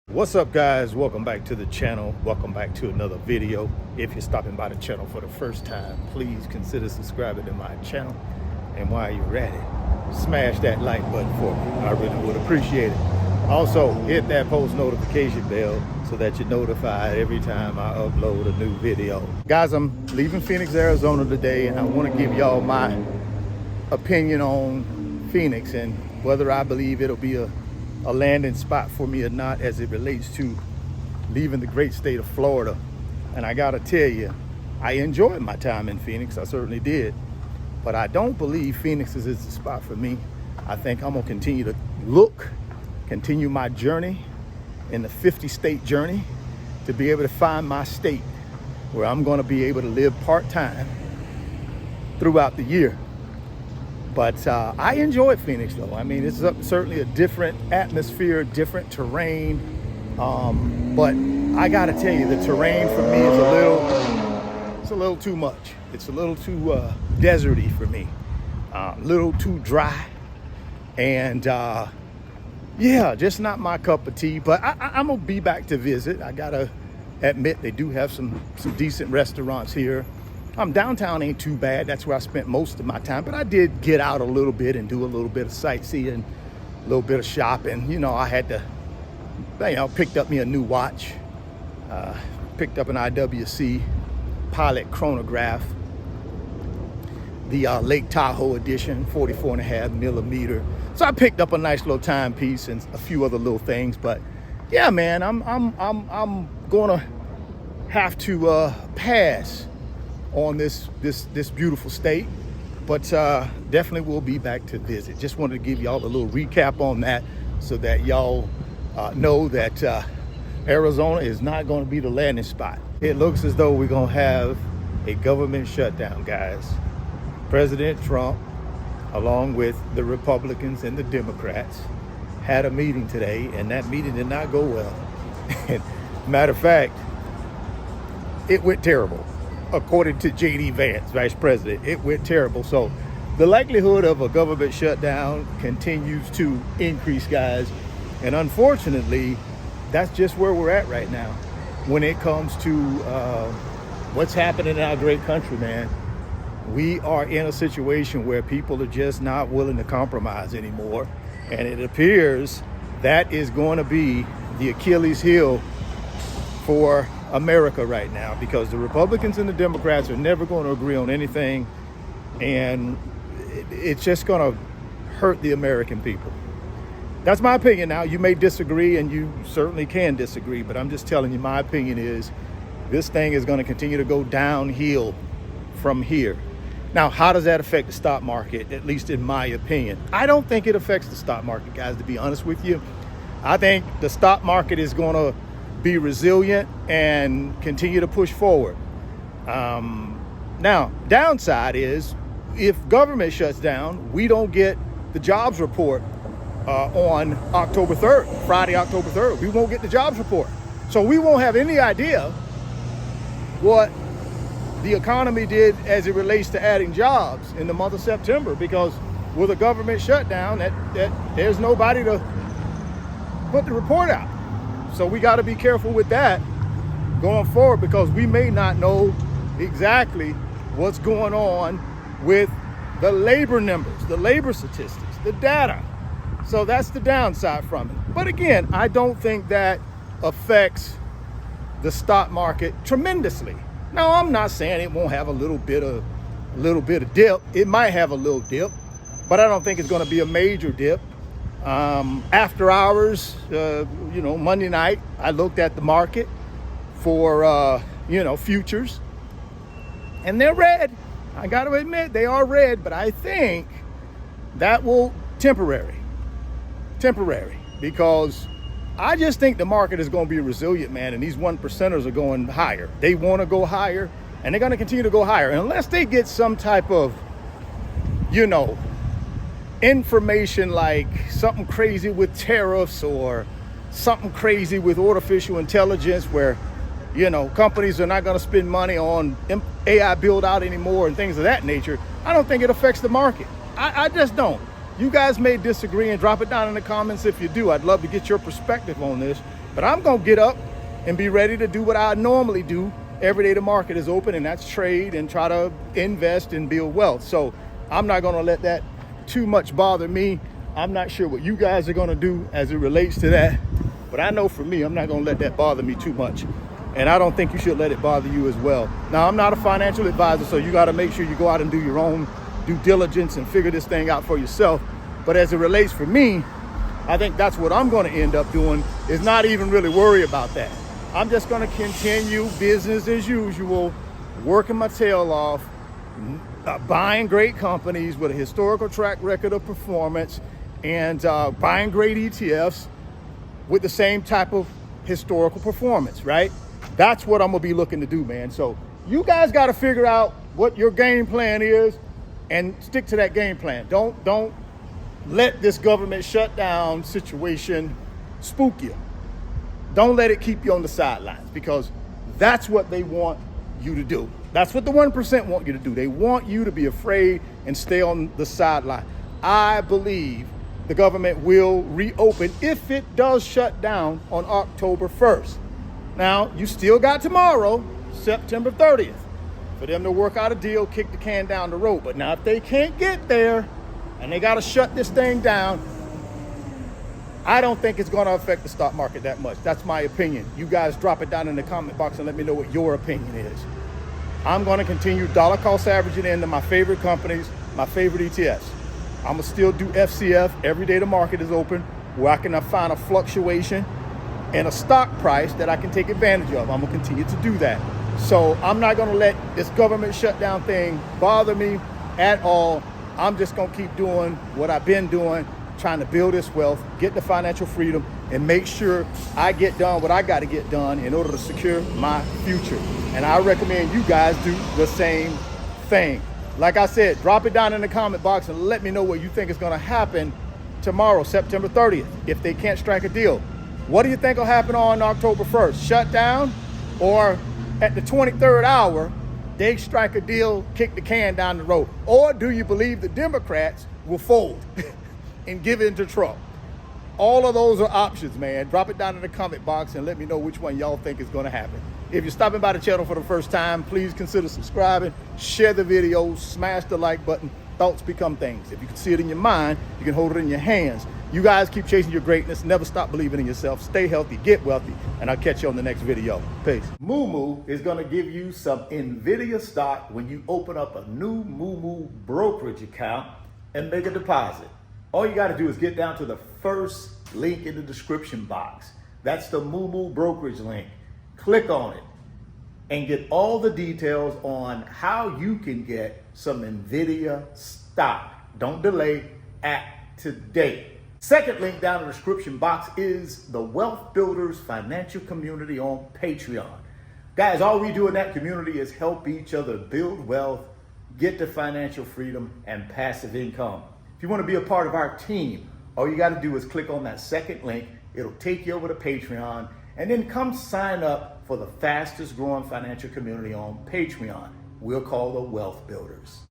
What's up, guys? Welcome back to the channel. Welcome back to another video. If you're stopping by the channel for the first time, please consider subscribing to my channel, and while you're at it, smash that like button for me. I really would appreciate it. Also, hit that post notification bell so that you're notified every time I upload a new video. Guys, I'm leaving Phoenix, Arizona today, and I want to give y'all my opinion on Phoenix and whether I believe it'll be a landing spot for me or not as it relates to leaving the great state of Florida. And I gotta tell you, I enjoyed my time in Phoenix. I certainly did, but I don't believe Phoenix is the spot for me. I think I'm gonna continue to continue my journey in the 50-state journey to be able to find my state where I'm gonna be able to live part-time throughout the year. But I enjoyed Phoenix, though. I mean, it's certainly a different atmosphere, different terrain. But I got to tell you, the terrain for me is a little too much. It's a little too deserty for me, a little too dry. And yeah, just not my cup of tea. But I'm going to be back to visit. I got to admit, they do have some decent restaurants here. Downtown ain't too bad. That's where I spent most of my time. But I did get out a little bit and do a little bit of sightseeing, a little bit of shopping. You know, I had to, picked up me a new watch. Picked up an IWC Pilot chronograph, the Lake Tahoe edition, 44.5 millimeter. So I picked up a nice little timepiece and a few other little things. But yeah, man, I'm gonna have to pass on this beautiful state, but definitely will be back to visit. Just wanted to give y'all a little recap on that so that y'all know that Arizona is not going to be the landing spot. It looks as though we're going to have a government shutdown, guys. President Trump, along with the Republicans and the Democrats, had a meeting today, and that meeting did not go well. Matter of fact, it went terrible. According to J.D. Vance, Vice President, it went terrible. So the likelihood of a government shutdown continues to increase, guys. And unfortunately, that's just where we're at right now when it comes to what's happening in our great country, man. We are in a situation where people are just not willing to compromise anymore. And it appears that is going to be the Achilles heel for America right now, because the Republicans and the Democrats are never going to agree on anything, and it's just going to hurt the American people. That's my opinion. Now, you may disagree, and you certainly can disagree, but I'm just telling you, my opinion is this thing is going to continue to go downhill from here. Now, how does that affect the stock market? At least in my opinion, I don't think it affects the stock market, guys, to be honest with you. I think the stock market is going to be resilient and continue to push forward. Now, downside is if government shuts down, we don't get the jobs report on October 3rd, Friday, October 3rd. We won't get the jobs report. So we won't have any idea what the economy did as it relates to adding jobs in the month of September, because with a government shutdown, that there's nobody to put the report out. So we got to be careful with that going forward, because we may not know exactly what's going on with the labor numbers, the labor statistics, the data. So that's the downside from it. But again, I don't think that affects the stock market tremendously. Now, I'm not saying it won't have a little bit of dip. It might have a little dip, but I don't think it's going to be a major dip. After hours, Monday night, I looked at the market for, futures, and they're red. I got to admit, they are red, but I think that will temporary, because I just think the market is going to be resilient, man, and these 1%ers are going higher. They want to go higher, and they're going to continue to go higher unless they get some type of, information like something crazy with tariffs or something crazy with artificial intelligence where, companies are not going to spend money on AI build out anymore and things of that nature. I don't think it affects the market. I just don't. You guys may disagree, and drop it down in the comments if you do. I'd love to get your perspective on this. But I'm going to get up and be ready to do what I normally do every day the market is open, and that's trade and try to invest and build wealth. So I'm not going to let that too much bother me. I'm not sure what you guys are going to do as it relates to that. But I know for me, I'm not going to let that bother me too much. And I don't think you should let it bother you as well. Now, I'm not a financial advisor, so you got to make sure you go out and do your own due diligence and figure this thing out for yourself. But as it relates for me, I think that's what I'm going to end up doing, is not even really worry about that. I'm just going to continue business as usual, working my tail off, buying great companies with a historical track record of performance, and buying great ETFs with the same type of historical performance, right? That's what I'm gonna be looking to do, man. So you guys got to figure out what your game plan is and stick to that game plan. Don't let this government shutdown situation spook you. Don't let it keep you on the sidelines, because that's what they want you to do. That's what the 1% want you to do. They want you to be afraid and stay on the sideline. I believe the government will reopen if it does shut down on October 1st. Now, you still got tomorrow, September 30th, for them to work out a deal, kick the can down the road. But now if they can't get there and they got to shut this thing down, I don't think it's going to affect the stock market that much. That's my opinion. You guys drop it down in the comment box and let me know what your opinion is. I'm going to continue dollar cost averaging into my favorite companies, my favorite ETFs. I'm going to still do FCF every day the market is open, where I can find a fluctuation and a stock price that I can take advantage of. I'm going to continue to do that. So I'm not going to let this government shutdown thing bother me at all. I'm just going to keep doing what I've been doing, trying to build this wealth, get the financial freedom, and make sure I get done what I got to get done in order to secure my future. And I recommend you guys do the same thing. Like I said, drop it down in the comment box and let me know what you think is going to happen tomorrow, September 30th, if they can't strike a deal. What do you think will happen on October 1st? Shut down? Or at the 23rd hour, they strike a deal, kick the can down the road? Or do you believe the Democrats will fold and give in to Trump? All of those are options, man. Drop it down in the comment box and let me know which one y'all think is going to happen. If you're stopping by the channel for the first time, please consider subscribing, share the video, smash the like button. Thoughts become things. If you can see it in your mind, you can hold it in your hands. You guys keep chasing your greatness. Never stop believing in yourself. Stay healthy, get wealthy, and I'll catch you on the next video. Peace. Moo is going to give you some NVIDIA stock when you open up a new Moo brokerage account and make a deposit. All you got to do is get down to the first link in the description box. That's the Moo brokerage link. Click on it and get all the details on how you can get some NVIDIA stock. Don't delay, act today. Second link down in the description box is the Wealth Builders Financial Community on Patreon. Guys, all we do in that community is help each other build wealth, get to financial freedom and passive income. If you want to be a part of our team, all you got to do is click on that second link. It'll take you over to Patreon, and then come sign up for the fastest growing financial community on Patreon. We'll call the Wealth Builders.